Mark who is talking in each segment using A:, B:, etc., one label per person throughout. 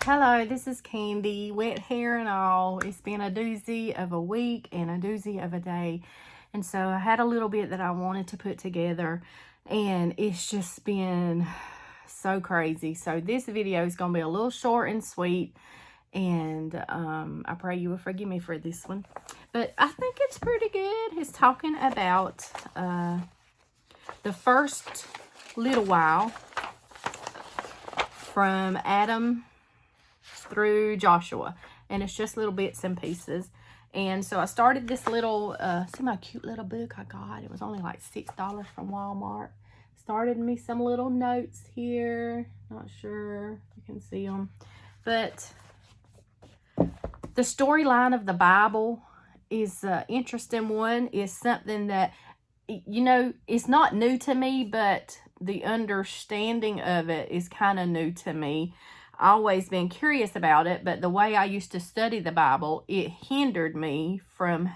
A: Hello, this is Candy, wet hair and all. It's been a doozy of a week and a doozy of a day. And so I had a little bit that I wanted to put together, and it's just been so crazy. So this video is going to be a little short and sweet, and I pray you will forgive me for this one. But I think it's pretty good. It's talking about the first little while from Adam through Joshua, and it's just little bits and pieces. And so I started this little see my cute little book I got. It was only like $6 from Walmart. Started me some little notes here. Not sure you can see them, but the storyline of the Bible is an interesting one. Is something that, you know, it's not new to me, but the understanding of it is kind of new to me. Always been curious about it, but the way I used to study the Bible, it hindered me from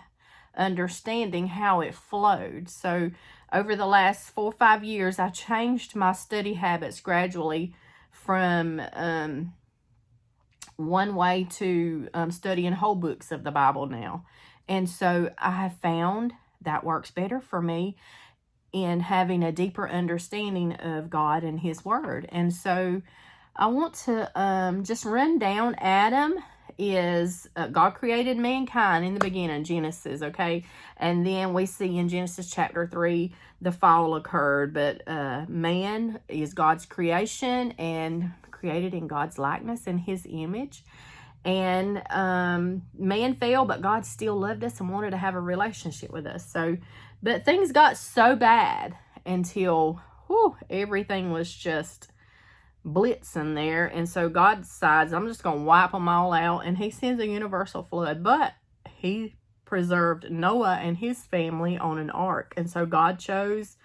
A: understanding how it flowed. So over the last 4 or 5 years, I changed my study habits gradually from one way to studying whole books of the Bible now. And so I have found that works better for me in having a deeper understanding of God and His Word. And so I want to just run down. Adam is, God created mankind in the beginning, Genesis, okay? And then we see in Genesis chapter 3, the fall occurred. But man is God's creation and created in God's likeness and His image. And man fell, but God still loved us and wanted to have a relationship with us. So, but things got so bad until everything was just blitzing there. And so God decides, I'm just going to wipe them all out, and He sends a universal flood. But He preserved Noah and his family on an ark. And so God chose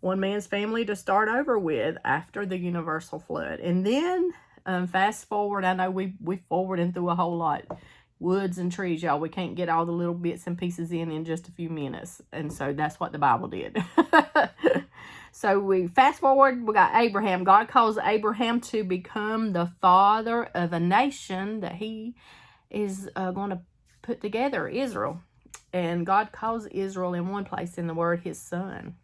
A: one man's family to start over with after the universal flood. And then fast forward, I know we forwarding through a whole lot. Woods and trees, y'all. We can't get all the little bits and pieces in just a few minutes. And so that's what the Bible did. So we fast forward, we got Abraham. God calls Abraham to become the father of a nation that He is going to put together, Israel. And God calls Israel in one place in the Word His son.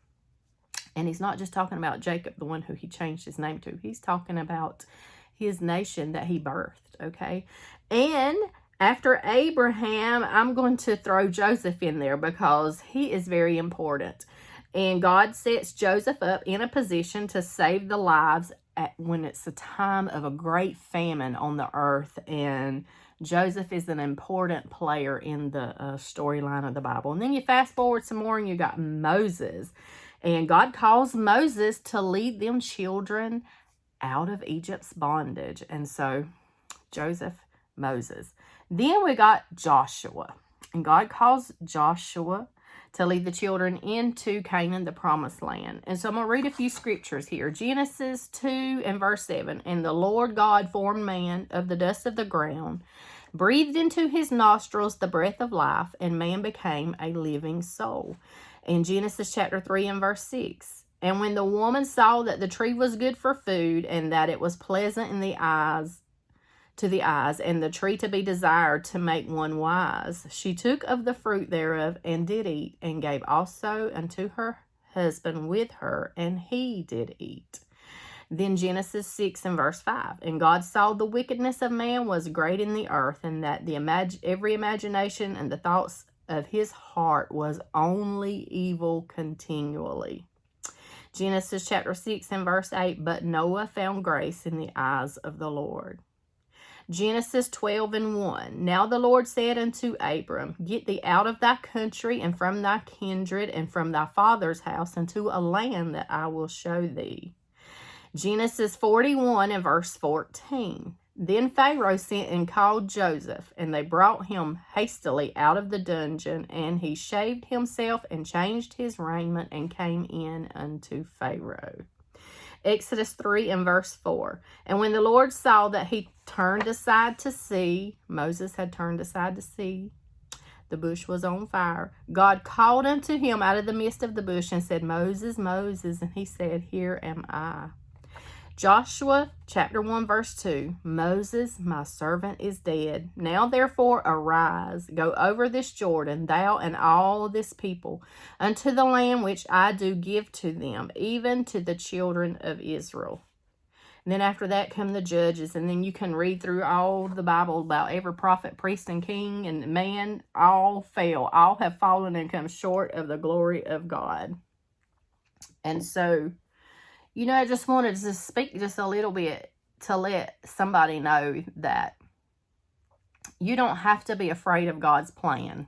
A: And He's not just talking about Jacob, the one who He changed his name to. He's talking about His nation that He birthed, okay? And after Abraham, I'm going to throw Joseph in there because he is very important. And God sets Joseph up in a position to save the lives when it's a time of a great famine on the earth. And Joseph is an important player in the storyline of the Bible. And then you fast forward some more and you got Moses. And God calls Moses to lead them children out of Egypt's bondage. And so Joseph, Moses. Then we got Joshua. And God calls Joshua to lead the children into Canaan, the promised land. And so I'm going to read a few scriptures here. Genesis 2 and verse 7. And the Lord God formed man of the dust of the ground, breathed into his nostrils the breath of life, and man became a living soul. In Genesis chapter 3 and verse 6. And when the woman saw that the tree was good for food, and that it was pleasant in the eyes, and the tree to be desired to make one wise, she took of the fruit thereof and did eat, and gave also unto her husband with her, and he did eat. Then Genesis 6 and verse 5. And God saw the wickedness of man was great in the earth, and that every imagination and the thoughts of his heart was only evil continually. Genesis chapter 6 and verse 8. But Noah found grace in the eyes of the Lord. Genesis 12 and 1. Now the Lord said unto Abram, Get thee out of thy country, and from thy kindred, and from thy father's house, into a land that I will show thee. Genesis 41 and verse 14. Then Pharaoh sent and called Joseph, and they brought him hastily out of the dungeon, and he shaved himself and changed his raiment and came in unto Pharaoh. Exodus 3 and verse 4. And when the Lord saw that he turned aside to see, Moses had turned aside to see, the bush was on fire. God called unto him out of the midst of the bush and said, Moses, Moses. And he said, Here am I. Joshua chapter 1 verse 2. Moses, my servant, is dead. Now therefore arise, go over this Jordan, thou and all this people, unto the land which I do give to them, even to the children of Israel. And then after that come the judges, and then you can read through all the Bible about every prophet, priest, and king, and man, all fail. All have fallen and come short of the glory of God. And so, I just wanted to speak just a little bit to let somebody know that you don't have to be afraid of God's plan.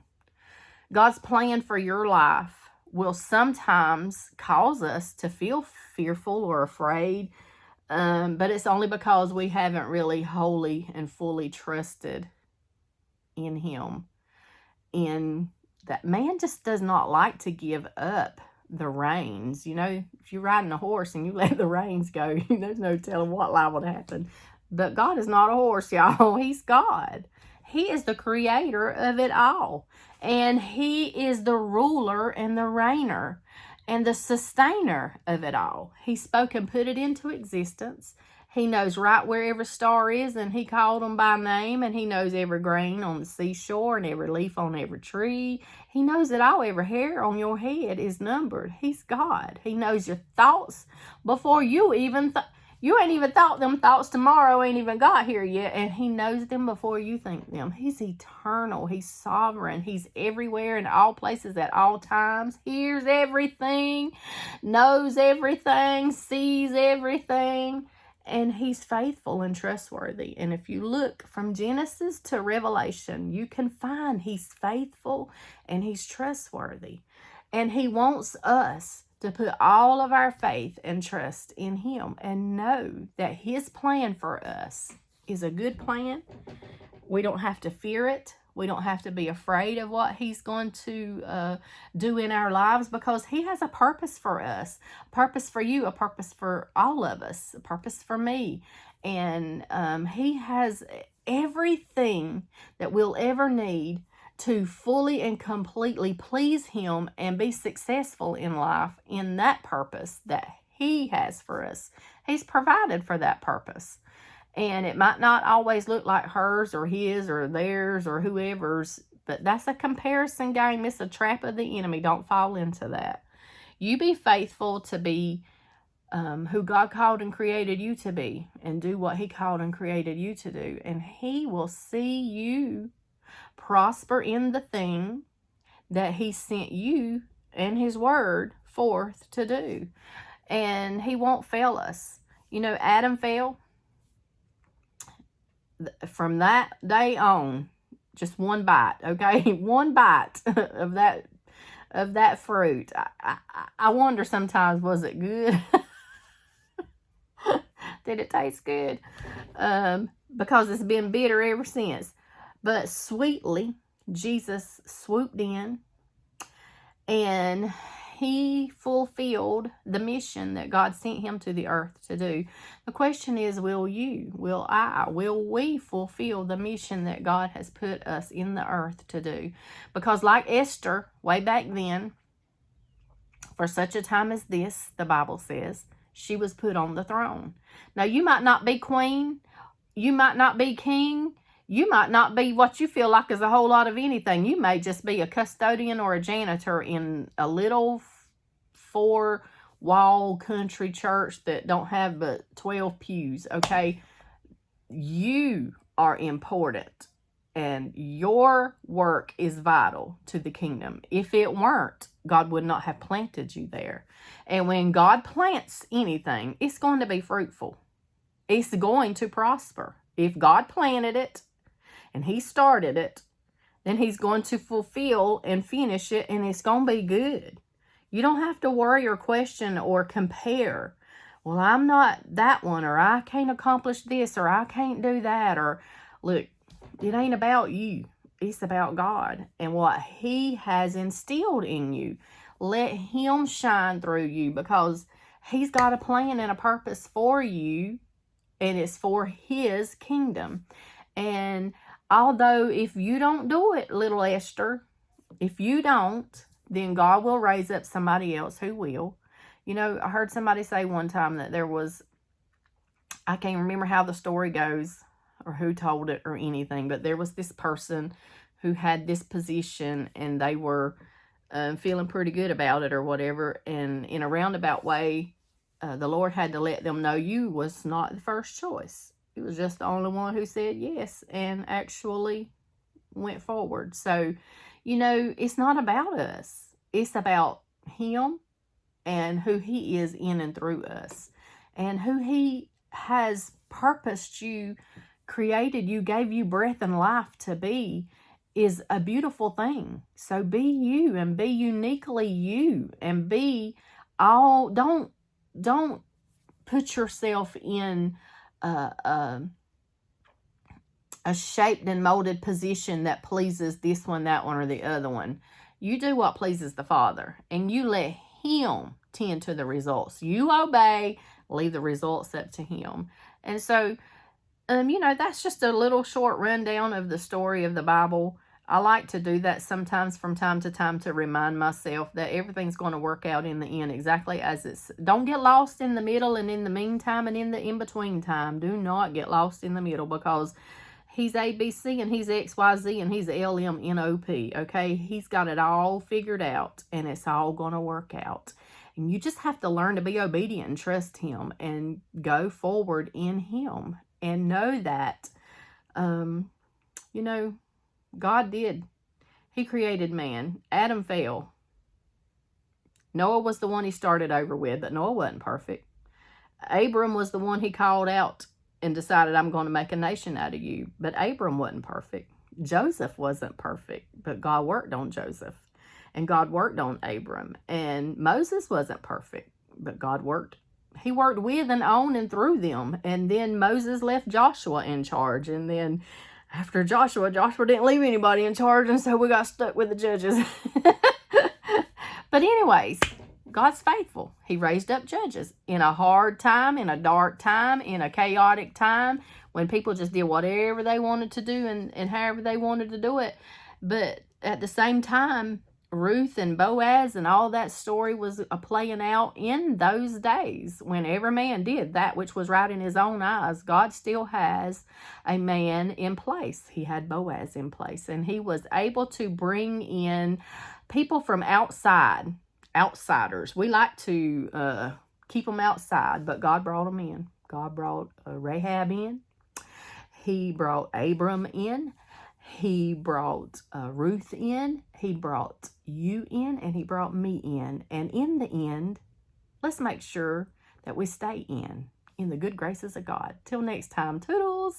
A: God's plan for your life will sometimes cause us to feel fearful or afraid, but it's only because we haven't really wholly and fully trusted in Him. In that man just does not like to give up the reins. If you're riding a horse and you let the reins go, there's no telling what liable to happen. But God is not a horse, y'all. He's God. He is the creator of it all. And He is the ruler and the reigner and the sustainer of it all. He spoke and put it into existence. He knows right where every star is, and He called them by name, and He knows every grain on the seashore and every leaf on every tree. He knows that all, every hair on your head is numbered. He's God. He knows your thoughts before you even you ain't even thought them thoughts. Tomorrow ain't even got here yet, and He knows them before you think them. He's eternal. He's sovereign. He's everywhere in all places at all times. Hears everything, knows everything, sees everything. And He's faithful and trustworthy. And if you look from Genesis to Revelation, you can find He's faithful and He's trustworthy. And He wants us to put all of our faith and trust in Him and know that His plan for us is a good plan. We don't have to fear it. We don't have to be afraid of what He's going to do in our lives, because He has a purpose for us, a purpose for you, a purpose for all of us, a purpose for me. And He has everything that we'll ever need to fully and completely please Him and be successful in life in that purpose that He has for us. He's provided for that purpose. And it might not always look like hers or his or theirs or whoever's, but that's a comparison game. It's a trap of the enemy. Don't fall into that. You be faithful to be who God called and created you to be, and do what He called and created you to do. And He will see you prosper in the thing that He sent you and His word forth to do. And He won't fail us. Adam fell. From that day on, just one bite, okay? One bite of that fruit. I wonder sometimes, was it good? Did it taste good? Because it's been bitter ever since. But sweetly, Jesus swooped in, and He fulfilled the mission that God sent Him to the earth to do. The question is, will we fulfill the mission that God has put us in the earth to do? Because like Esther, way back then, for such a time as this, the Bible says, she was put on the throne. Now, you might not be queen, you might not be king, you might not be what you feel like is a whole lot of anything. You may just be a custodian or a janitor in a little 4-wall country church that don't have but 12 pews, okay? You are important, and your work is vital to the kingdom. If it weren't, God would not have planted you there. And when God plants anything, it's going to be fruitful. It's going to prosper. If God planted it and He started it, then He's going to fulfill and finish it, and it's going to be good. You don't have to worry or question or compare. Well, I'm not that one, or I can't accomplish this, or I can't do that. Or look, it ain't about you. It's about God and what He has instilled in you. Let Him shine through you, because He's got a plan and a purpose for you, and it's for His kingdom. And although if you don't do it, little Esther, if you don't, then God will raise up somebody else who will. I heard somebody say one time that there was I can't remember how the story goes or who told it or anything, but there was this person who had this position, and they were feeling pretty good about it or whatever. And in a roundabout way, the Lord had to let them know you was not the first choice. He was just the only one who said yes and actually went forward. So, it's not about us. It's about Him and who He is in and through us, and who He has purposed you, created you, gave you breath and life to be, is a beautiful thing. So be you, and be uniquely you, and be all. Don't put yourself in a shaped and molded position that pleases this one, that one, or the other one. You do what pleases the Father, and you let Him tend to the results. You obey, leave the results up to Him. And so, that's just a little short rundown of the story of the Bible. I like to do that sometimes from time to time to remind myself that everything's going to work out in the end exactly as it's. Don't get lost in the middle and in the meantime and in the in-between time. Do not get lost in the middle, because He's ABC and He's XYZ and He's LMNOP, okay? He's got it all figured out, and it's all going to work out. And you just have to learn to be obedient and trust Him and go forward in Him, and know that, God did. He created man. Adam fell. Noah was the one He started over with, but Noah wasn't perfect. Abram was the one He called out and decided, I'm going to make a nation out of you. But Abram wasn't perfect. Joseph wasn't perfect, but God worked on Joseph. And God worked on Abram. And Moses wasn't perfect, but God worked. He worked with and on and through them. And then Moses left Joshua in charge. And then after Joshua didn't leave anybody in charge. And so we got stuck with the judges. But anyways, God's faithful. He raised up judges in a hard time, in a dark time, in a chaotic time, when people just did whatever they wanted to do and however they wanted to do it. But at the same time, Ruth and Boaz and all that story was playing out in those days when every man did that which was right in his own eyes. God still has a man in place. He had Boaz in place, and He was able to bring in people from outside. Outsiders. We like to keep them outside, but God brought them in. God brought Rahab in. He brought Abram in. He brought Ruth in. He brought you in, and He brought me in. And in the end, let's make sure that we stay in the good graces of God. Till next time, toodles.